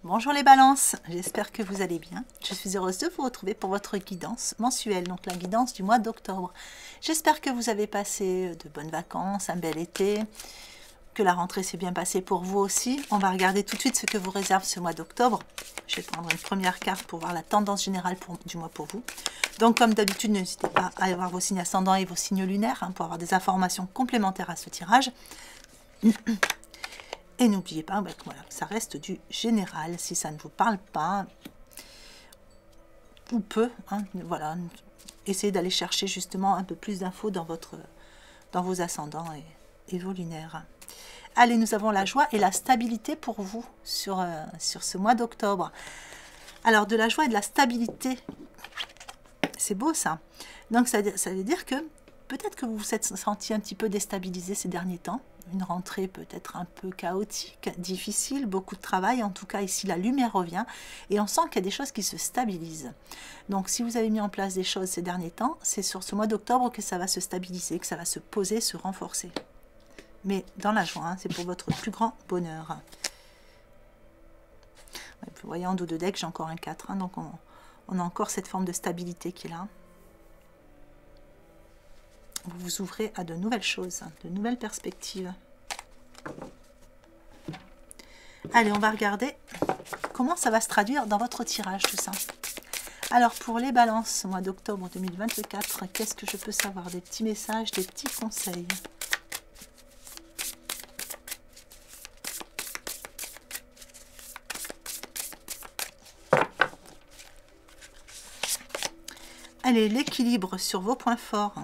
Bonjour les balances, j'espère que vous allez bien. Je suis heureuse de vous retrouver pour votre guidance mensuelle, donc la guidance du mois d'octobre. J'espère que vous avez passé de bonnes vacances, un bel été, que la rentrée s'est bien passée pour vous aussi. On va regarder tout de suite ce que vous réserve ce mois d'octobre. Je vais prendre une première carte pour voir la tendance générale du mois pour vous. Donc comme d'habitude, n'hésitez pas à avoir vos signes ascendants et vos signes lunaires pour avoir des informations complémentaires à ce tirage. Et n'oubliez pas que voilà, ça reste du général. Si ça ne vous parle pas, ou peu, voilà, essayez d'aller chercher justement un peu plus d'infos dans vos ascendants et vos lunaires. Allez, nous avons la joie et la stabilité pour vous sur ce mois d'octobre. Alors, de la joie et de la stabilité, c'est beau ça. Donc, ça veut dire que peut-être que vous vous êtes senti un petit peu déstabilisé ces derniers temps. Une rentrée peut-être un peu chaotique, difficile, beaucoup de travail. En tout cas, ici, la lumière revient et on sent qu'il y a des choses qui se stabilisent. Donc, si vous avez mis en place des choses ces derniers temps, c'est sur ce mois d'octobre que ça va se stabiliser, que ça va se poser, se renforcer. Mais dans la joie, c'est pour votre plus grand bonheur. Vous voyez, en dos de deck, j'ai encore un 4. Donc, on a encore cette forme de stabilité qui est là. Vous vous ouvrez à de nouvelles choses, de nouvelles perspectives. Allez, on va regarder comment ça va se traduire dans votre tirage, tout ça. Alors, pour les balances, mois d'octobre 2024, qu'est-ce que je peux savoir? Des petits messages, des petits conseils. Allez, l'équilibre sur vos points forts.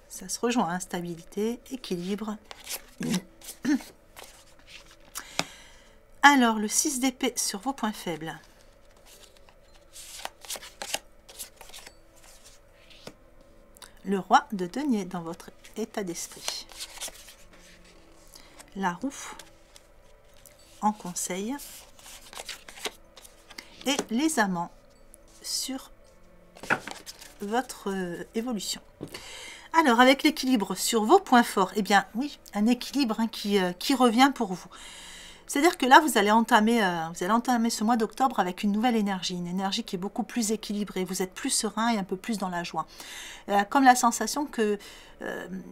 Ça se rejoint, stabilité, équilibre. Alors, le 6 d'épée sur vos points faibles. Le roi de denier dans votre état d'esprit. La roue en conseil. Et les amants sur votre évolution. Alors, avec l'équilibre sur vos points forts, eh bien, oui, un équilibre qui revient pour vous. C'est-à-dire que là, vous allez entamer ce mois d'octobre avec une nouvelle énergie, une énergie qui est beaucoup plus équilibrée. Vous êtes plus serein et un peu plus dans la joie. Comme la sensation que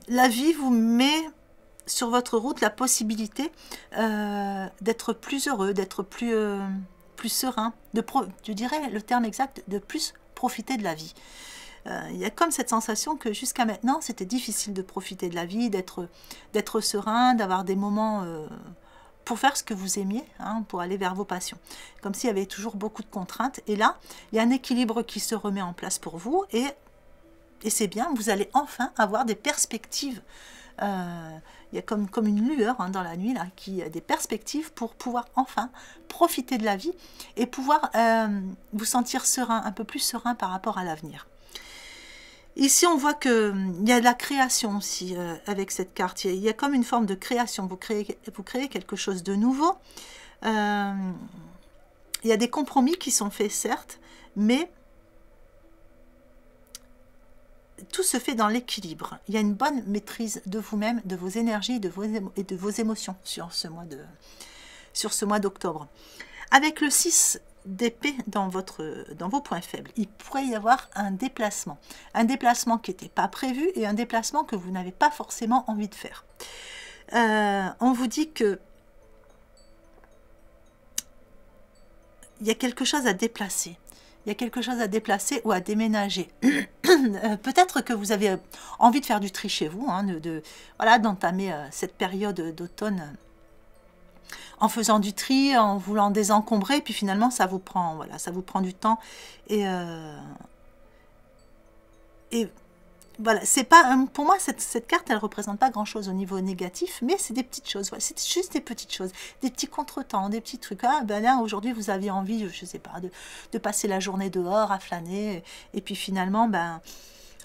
la vie vous met sur votre route la possibilité d'être plus heureux, d'être plus serein, je dirais le terme exact, de plus profiter de la vie. Il y a comme cette sensation que jusqu'à maintenant, c'était difficile de profiter de la vie, d'être serein, d'avoir des moments pour faire ce que vous aimiez, pour aller vers vos passions. Comme s'il y avait toujours beaucoup de contraintes. Et là, il y a un équilibre qui se remet en place pour vous. Et c'est bien, vous allez enfin avoir des perspectives. Il y a comme une lueur dans la nuit, là, qui a des perspectives pour pouvoir enfin profiter de la vie et pouvoir vous sentir serein, un peu plus serein par rapport à l'avenir. Ici, on voit qu'il y a de la création aussi avec cette carte. Il y a comme une forme de création. Vous créez quelque chose de nouveau. Il y a des compromis qui sont faits, certes, mais tout se fait dans l'équilibre. Il y a une bonne maîtrise de vous-même, de vos énergies et de vos émotions sur ce mois d'octobre. Avec le 6 d'épée dans vos points faibles, il pourrait y avoir un déplacement qui n'était pas prévu et un déplacement que vous n'avez pas forcément envie de faire. On vous dit que il y a quelque chose à déplacer. Il y a quelque chose à déplacer ou à déménager. Peut-être que vous avez envie de faire du tri chez vous, voilà, d'entamer cette période d'automne en faisant du tri, en voulant désencombrer, puis finalement ça vous prend du temps et voilà, c'est pas pour moi cette carte, elle représente pas grand chose au niveau négatif, mais c'est des petites choses, voilà, c'est juste des petites choses, des petits contretemps, des petits trucs. Là aujourd'hui vous aviez envie, je sais pas, de passer la journée dehors à flâner, et puis finalement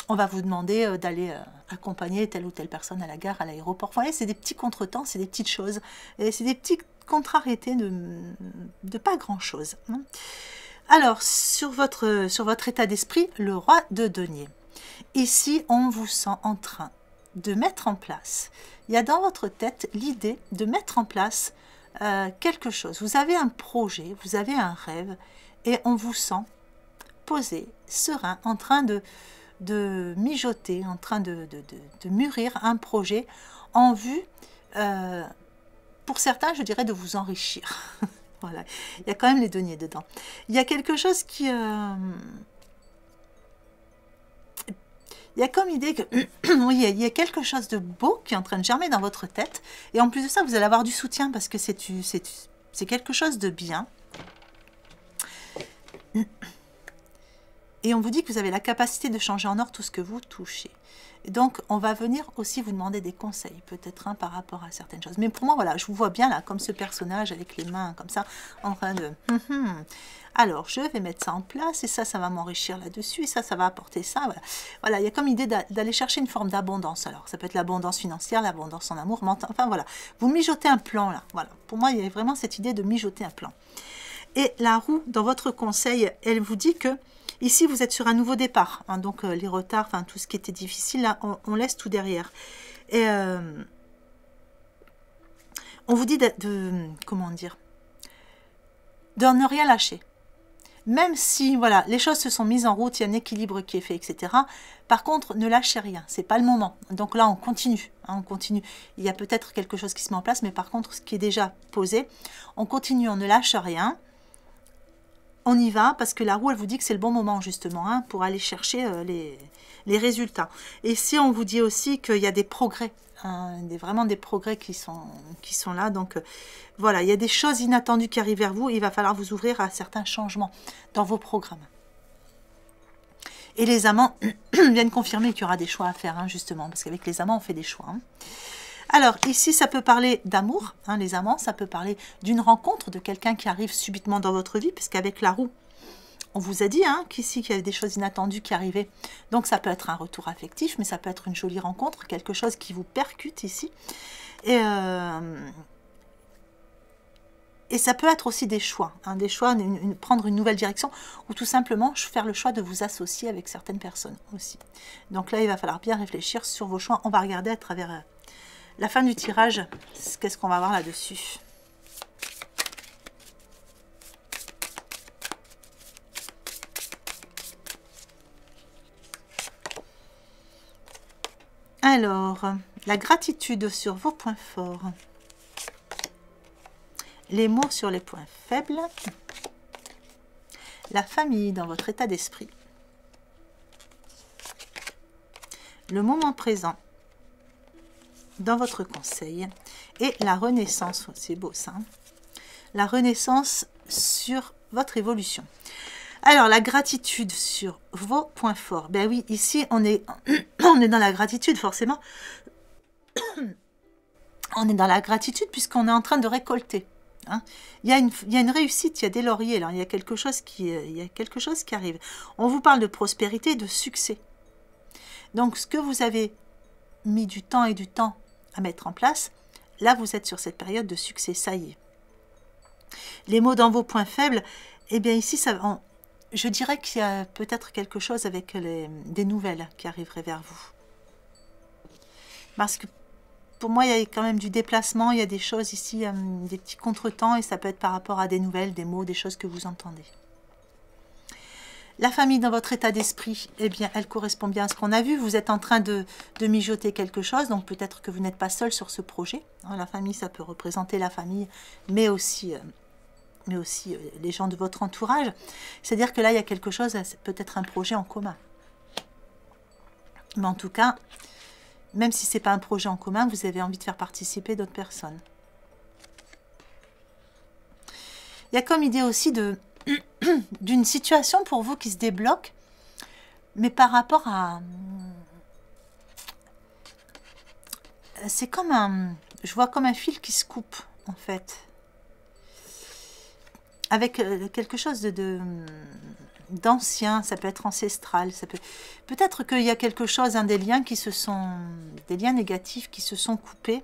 on va vous demander d'aller accompagner telle ou telle personne à la gare, à l'aéroport. Vous voyez, c'est des petits contretemps, c'est des petites choses, et c'est des petites contrariétés de pas grand chose. Alors sur votre état d'esprit, le roi de denier. Ici, on vous sent en train de mettre en place, il y a dans votre tête l'idée de mettre en place quelque chose. Vous avez un projet, vous avez un rêve et on vous sent posé, serein, en train de mijoter, en train de mûrir un projet en vue, pour certains, je dirais, de vous enrichir. Voilà, il y a quand même les deniers dedans. Il y a quelque chose qui... il y a comme idée que oui, il y a quelque chose de beau qui est en train de germer dans votre tête. Et en plus de ça, vous allez avoir du soutien parce que c'est quelque chose de bien. Et on vous dit que vous avez la capacité de changer en or tout ce que vous touchez. Et donc, on va venir aussi vous demander des conseils, peut-être par rapport à certaines choses. Mais pour moi, voilà, je vous vois bien là, comme ce personnage avec les mains comme ça, en train de... Alors, je vais mettre ça en place, et ça va m'enrichir là-dessus, et ça va apporter ça. Voilà, voilà, il y a comme idée d'aller chercher une forme d'abondance. Alors, ça peut être l'abondance financière, l'abondance en amour, enfin voilà. Vous mijotez un plan là, voilà. Pour moi, il y a vraiment cette idée de mijoter un plan. Et la roue, dans votre conseil, elle vous dit que ici, vous êtes sur un nouveau départ. Hein, donc, les retards, enfin, tout ce qui était difficile, là, on laisse tout derrière. Et on vous dit comment dire, de ne rien lâcher. Même si, voilà, les choses se sont mises en route, il y a un équilibre qui est fait, etc. Par contre, ne lâchez rien, c'est pas le moment. Donc là, on continue, hein, on continue. Il y a peut-être quelque chose qui se met en place, mais par contre, ce qui est déjà posé, on continue, on ne lâche rien. On y va, parce que la roue, elle vous dit que c'est le bon moment, justement, hein, pour aller chercher les résultats. Et si on vous dit aussi qu'il y a des progrès, hein, vraiment des progrès qui sont là, donc voilà, il y a des choses inattendues qui arrivent vers vous, et il va falloir vous ouvrir à certains changements dans vos programmes. Et les amants viennent confirmer qu'il y aura des choix à faire, hein, justement, parce qu'avec les amants, on fait des choix. Hein. Alors, ici, ça peut parler d'amour, hein, les amants, ça peut parler d'une rencontre, de quelqu'un qui arrive subitement dans votre vie, puisqu'avec la roue, on vous a dit hein, qu'ici, qu'il y avait des choses inattendues qui arrivaient. Donc, ça peut être un retour affectif, mais ça peut être une jolie rencontre, quelque chose qui vous percute ici. Et ça peut être aussi des choix, hein, prendre une nouvelle direction, ou tout simplement faire le choix de vous associer avec certaines personnes aussi. Donc là, il va falloir bien réfléchir sur vos choix. On va regarder à travers... la fin du tirage, qu'est-ce qu'on va voir là-dessus? Alors, la gratitude sur vos points forts. Les mots sur les points faibles. La famille dans votre état d'esprit. Le moment présent dans votre conseil, et la renaissance, c'est beau ça, hein, la renaissance sur votre évolution. Alors, la gratitude sur vos points forts, ben oui, ici, on est dans la gratitude, forcément. On est dans la gratitude puisqu'on est en train de récolter. Hein. Il y a une réussite, il y a des lauriers, là, il y a quelque chose qui arrive. On vous parle de prospérité, de succès. Donc, ce que vous avez mis du temps et du temps à mettre en place, là vous êtes sur cette période de succès, ça y est. Les mots dans vos points faibles, eh bien ici, je dirais qu'il y a peut-être quelque chose avec des nouvelles qui arriveraient vers vous. Parce que pour moi, il y a quand même du déplacement, il y a des choses ici, des petits contretemps, et ça peut être par rapport à des nouvelles, des mots, des choses que vous entendez. La famille dans votre état d'esprit, eh bien, elle correspond bien à ce qu'on a vu. Vous êtes en train de mijoter quelque chose, donc peut-être que vous n'êtes pas seul sur ce projet. La famille, ça peut représenter la famille, mais aussi les gens de votre entourage. C'est-à-dire que là, il y a quelque chose, peut-être un projet en commun. Mais en tout cas, même si ce n'est pas un projet en commun, vous avez envie de faire participer d'autres personnes. Il y a comme idée aussi d'une situation pour vous qui se débloque, mais par rapport à... C'est comme je vois comme un fil qui se coupe, en fait. Avec quelque chose d'ancien, ça peut être ancestral, peut-être qu'il y a quelque chose, des liens des liens négatifs qui se sont coupés,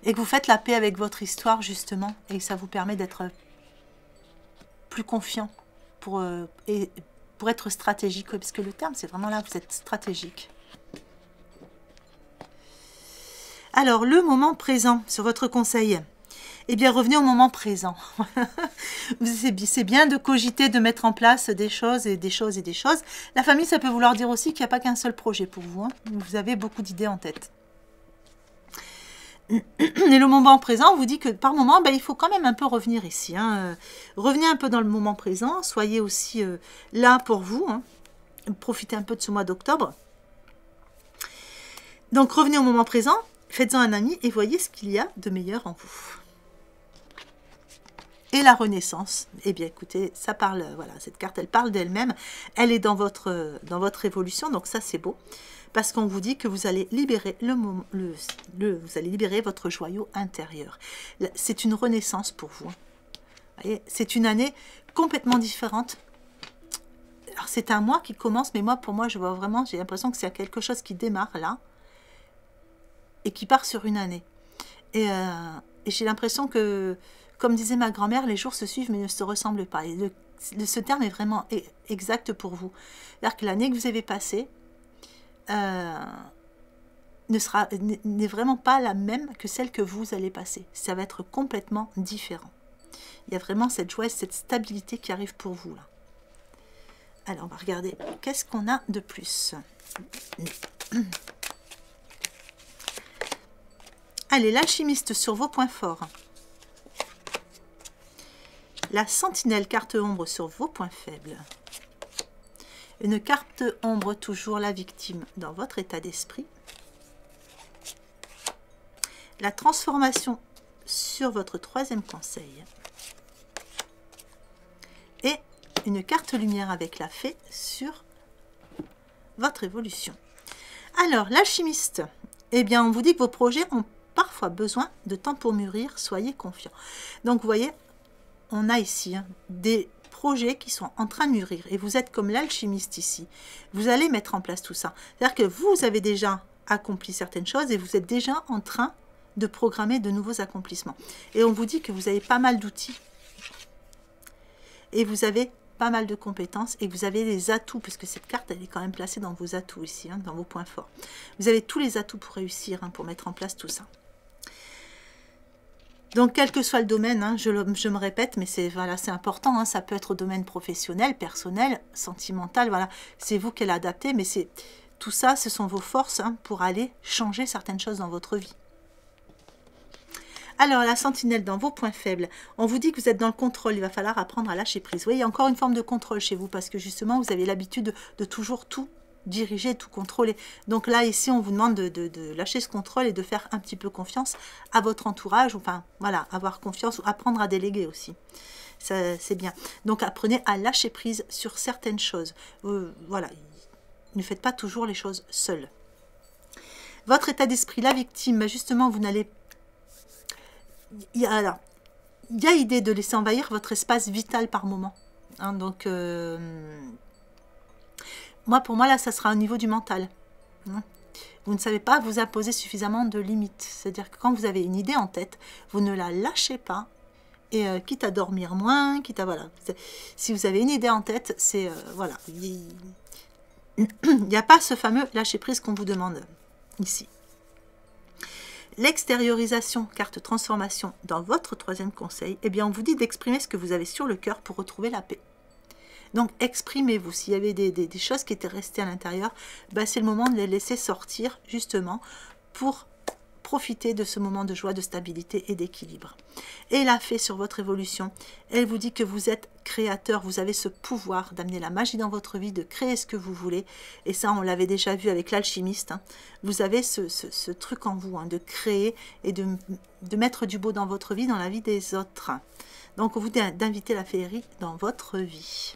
et que vous faites la paix avec votre histoire, justement, et ça vous permet d'être plus confiant pour être stratégique, parce que le terme, c'est vraiment là, vous êtes stratégique. Alors, le moment présent sur votre conseil, eh bien, revenez au moment présent. C'est bien de cogiter, de mettre en place des choses et des choses et des choses. La famille, ça peut vouloir dire aussi qu'il n'y a pas qu'un seul projet pour vous, hein. Vous avez beaucoup d'idées en tête. Et le moment présent vous dit que par moment, ben, il faut quand même un peu revenir ici, hein. Revenez un peu dans le moment présent, soyez aussi là pour vous, hein. Profitez un peu de ce mois d'octobre. Donc revenez au moment présent, faites-en un ami et voyez ce qu'il y a de meilleur en vous. Et la renaissance, eh bien écoutez, ça parle, voilà, cette carte elle parle d'elle-même, elle est dans votre évolution, donc ça c'est beau. Parce qu'on vous dit que vous allez libérer vous allez libérer votre joyau intérieur. C'est une renaissance pour vous. C'est une année complètement différente. Alors c'est un mois qui commence, mais pour moi, je vois vraiment, j'ai l'impression que c'est quelque chose qui démarre là et qui part sur une année. Et j'ai l'impression que, comme disait ma grand-mère, les jours se suivent mais ne se ressemblent pas. Et ce terme est vraiment exact pour vous. C'est-à-dire que l'année que vous avez passée, n'est vraiment pas la même que celle que vous allez passer. Ça va être complètement différent. Il y a vraiment cette joie, cette stabilité qui arrive pour vous là. Alors on va regarder qu'est-ce qu'on a de plus. Allez, l'alchimiste sur vos points forts. La sentinelle, carte ombre sur vos points faibles. Une carte ombre, toujours la victime dans votre état d'esprit. La transformation sur votre troisième conseil. Et une carte lumière avec la fée sur votre évolution. Alors, l'alchimiste, eh bien, on vous dit que vos projets ont parfois besoin de temps pour mûrir, soyez confiants. Donc, vous voyez, on a ici des projets qui sont en train de mûrir et vous êtes comme l'alchimiste ici. Vous allez mettre en place tout ça. C'est-à-dire que vous avez déjà accompli certaines choses et vous êtes déjà en train de programmer de nouveaux accomplissements. Et on vous dit que vous avez pas mal d'outils et vous avez pas mal de compétences et vous avez les atouts, puisque cette carte elle est quand même placée dans vos atouts ici, hein, dans vos points forts. Vous avez tous les atouts pour réussir, hein, pour mettre en place tout ça. Donc, quel que soit le domaine, hein, je me répète, mais c'est voilà, c'est important, hein, ça peut être domaine professionnel, personnel, sentimental, voilà, c'est vous qui l'adaptez, mais c'est tout ça, ce sont vos forces, hein, pour aller changer certaines choses dans votre vie. Alors, la sentinelle dans vos points faibles, on vous dit que vous êtes dans le contrôle, il va falloir apprendre à lâcher prise. Vous voyez, il y a encore une forme de contrôle chez vous, parce que justement, vous avez l'habitude de toujours tout diriger, tout contrôler. Donc là, ici, on vous demande de lâcher ce contrôle et de faire un petit peu confiance à votre entourage, enfin, voilà, avoir confiance ou apprendre à déléguer aussi. C'est bien. Donc, apprenez à lâcher prise sur certaines choses. Voilà, ne faites pas toujours les choses seuls. Votre état d'esprit, la victime, justement, vous n'allez... Il y a idée de laisser envahir votre espace vital par moment. Hein, donc... pour moi, là, ça sera au niveau du mental. Vous ne savez pas vous imposer suffisamment de limites. C'est-à-dire que quand vous avez une idée en tête, vous ne la lâchez pas. Et quitte à dormir moins, quitte à... Voilà. Si vous avez une idée en tête, c'est... voilà. Il n'y a pas ce fameux lâcher-prise qu'on vous demande ici. L'extériorisation, carte transformation, dans votre troisième conseil, eh bien, on vous dit d'exprimer ce que vous avez sur le cœur pour retrouver la paix. Donc, exprimez-vous. S'il y avait des choses qui étaient restées à l'intérieur, ben, c'est le moment de les laisser sortir, justement, pour profiter de ce moment de joie, de stabilité et d'équilibre. Et la fée sur votre évolution, elle vous dit que vous êtes créateur, vous avez ce pouvoir d'amener la magie dans votre vie, de créer ce que vous voulez. Et ça, on l'avait déjà vu avec l'alchimiste. Hein. Vous avez ce truc en vous, hein, de créer et de mettre du beau dans votre vie, dans la vie des autres. Donc, on vous dit d'inviter la féerie dans votre vie.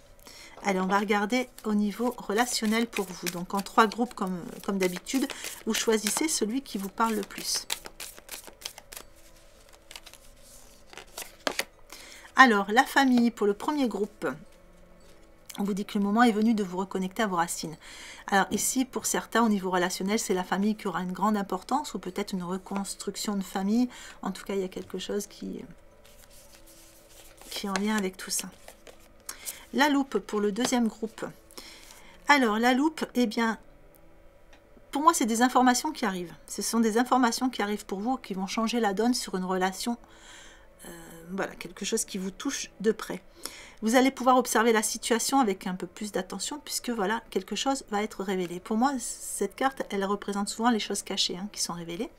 Allez, on va regarder au niveau relationnel pour vous. Donc, en 3 groupes, comme d'habitude, vous choisissez celui qui vous parle le plus. Alors, la famille, pour le premier groupe, on vous dit que le moment est venu de vous reconnecter à vos racines. Alors, ici, pour certains, au niveau relationnel, c'est la famille qui aura une grande importance, ou peut-être une reconstruction de famille. En tout cas, il y a quelque chose qui est en lien avec tout ça. La loupe pour le deuxième groupe. Alors, la loupe, eh bien, pour moi, c'est des informations qui arrivent. Ce sont des informations qui arrivent pour vous, qui vont changer la donne sur une relation voilà, quelque chose qui vous touche de près. Vous allez pouvoir observer la situation avec un peu plus d'attention, puisque voilà, quelque chose va être révélé. Pour moi, cette carte, elle représente souvent les choses cachées hein, qui sont révélées.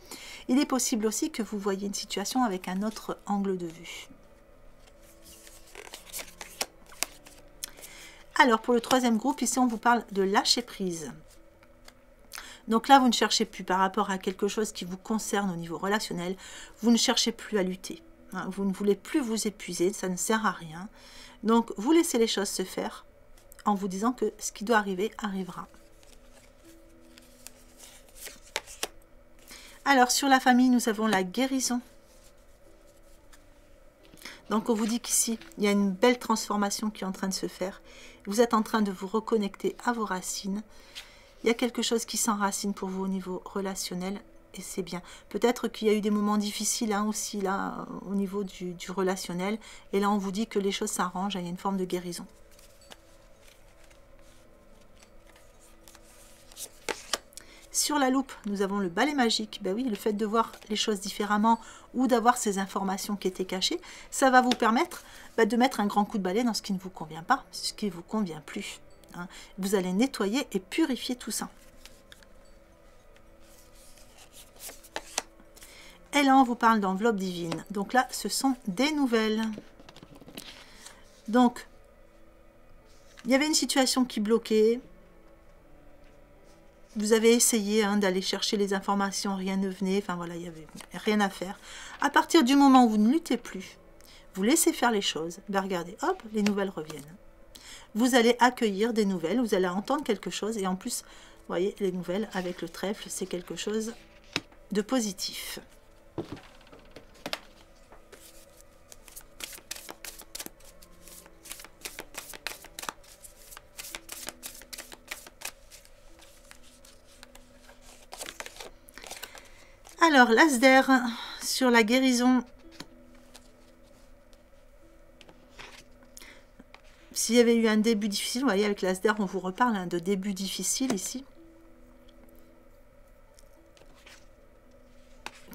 Il est possible aussi que vous voyez une situation avec un autre angle de vue. Alors, pour le troisième groupe, ici, on vous parle de lâcher prise. Donc là, vous ne cherchez plus par rapport à quelque chose qui vous concerne au niveau relationnel, vous ne cherchez plus à lutter. Hein, vous ne voulez plus vous épuiser, ça ne sert à rien. Donc, vous laissez les choses se faire en vous disant que ce qui doit arriver, arrivera. Alors, sur la famille, nous avons la guérison. Donc, on vous dit qu'ici, il y a une belle transformation qui est en train de se faire. Vous êtes en train de vous reconnecter à vos racines. Il y a quelque chose qui s'enracine pour vous au niveau relationnel. Et c'est bien. Peut-être qu'il y a eu des moments difficiles hein, aussi là au niveau du relationnel. Et là, on vous dit que les choses s'arrangent. Il y a une forme de guérison. Sur la loupe, nous avons le balai magique. Ben oui, le fait de voir les choses différemment ou d'avoir ces informations qui étaient cachées, ça va vous permettre de mettre un grand coup de balai dans ce qui ne vous convient pas, ce qui ne vous convient plus. Hein. Vous allez nettoyer et purifier tout ça. Et là, on vous parle d'enveloppe divine. Donc là, ce sont des nouvelles. Donc, il y avait une situation qui bloquait. Vous avez essayé hein, d'aller chercher les informations, rien ne venait. Enfin voilà, il n'y avait rien à faire. À partir du moment où vous ne luttez plus, vous laissez faire les choses. Ben regardez, hop, les nouvelles reviennent. Vous allez accueillir des nouvelles, vous allez entendre quelque chose. Et en plus, vous voyez, les nouvelles avec le trèfle, c'est quelque chose de positif. Alors, l'Asder, sur la guérison. S'il y avait eu un début difficile, vous voyez, avec l'Asder, on vous reparle hein, de début difficile ici.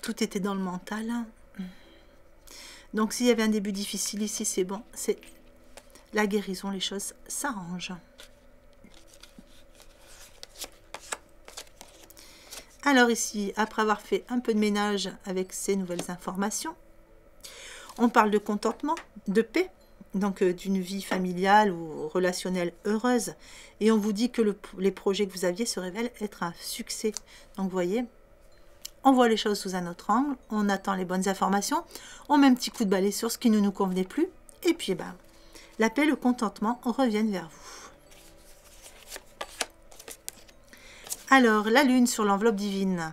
Tout était dans le mental. Donc, s'il y avait un début difficile ici, c'est bon. C'est la guérison, les choses s'arrangent. Alors ici, après avoir fait un peu de ménage avec ces nouvelles informations, on parle de contentement, de paix, donc d'une vie familiale ou relationnelle heureuse. Et on vous dit que les projets que vous aviez se révèlent être un succès. Donc vous voyez, on voit les choses sous un autre angle, on attend les bonnes informations, on met un petit coup de balai sur ce qui ne nous convenait plus, et puis ben, la paix, le contentement reviennent vers vous. Alors, la lune sur l'enveloppe divine.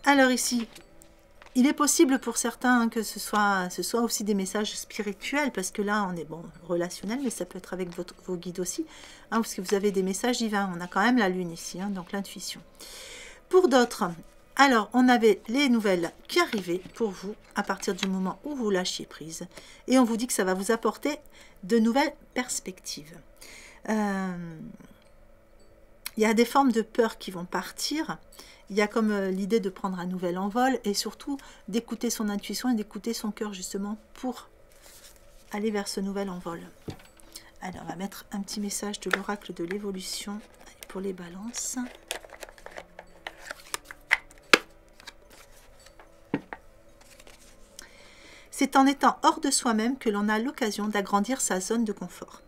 Alors ici, il est possible pour certains hein, que ce soit aussi des messages spirituels, parce que là, on est bon relationnel, mais ça peut être avec vos guides aussi, hein, parce que vous avez des messages divins. On a quand même la lune ici, hein, donc l'intuition. Pour d'autres, alors, on avait les nouvelles qui arrivaient pour vous à partir du moment où vous lâchiez prise. Et on vous dit que ça va vous apporter de nouvelles perspectives. Il y a des formes de peur qui vont partir. Il y a comme l'idée de prendre un nouvel envol et surtout d'écouter son intuition et d'écouter son cœur justement pour aller vers ce nouvel envol. Alors, on va mettre un petit message de l'oracle de l'évolution pour les balances. C'est en étant hors de soi-même que l'on a l'occasion d'agrandir sa zone de confort.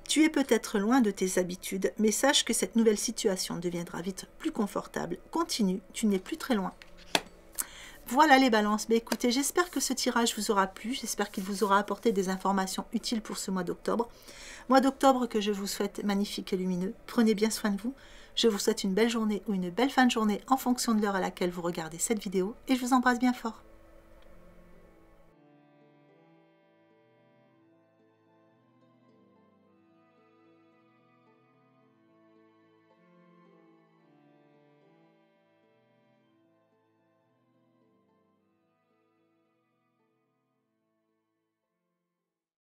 Tu es peut-être loin de tes habitudes, mais sache que cette nouvelle situation deviendra vite plus confortable. Continue, tu n'es plus très loin. Voilà les balances. Mais écoutez, j'espère que ce tirage vous aura plu. J'espère qu'il vous aura apporté des informations utiles pour ce mois d'octobre. Mois d'octobre que je vous souhaite magnifique et lumineux. Prenez bien soin de vous. Je vous souhaite une belle journée ou une belle fin de journée en fonction de l'heure à laquelle vous regardez cette vidéo. Et je vous embrasse bien fort.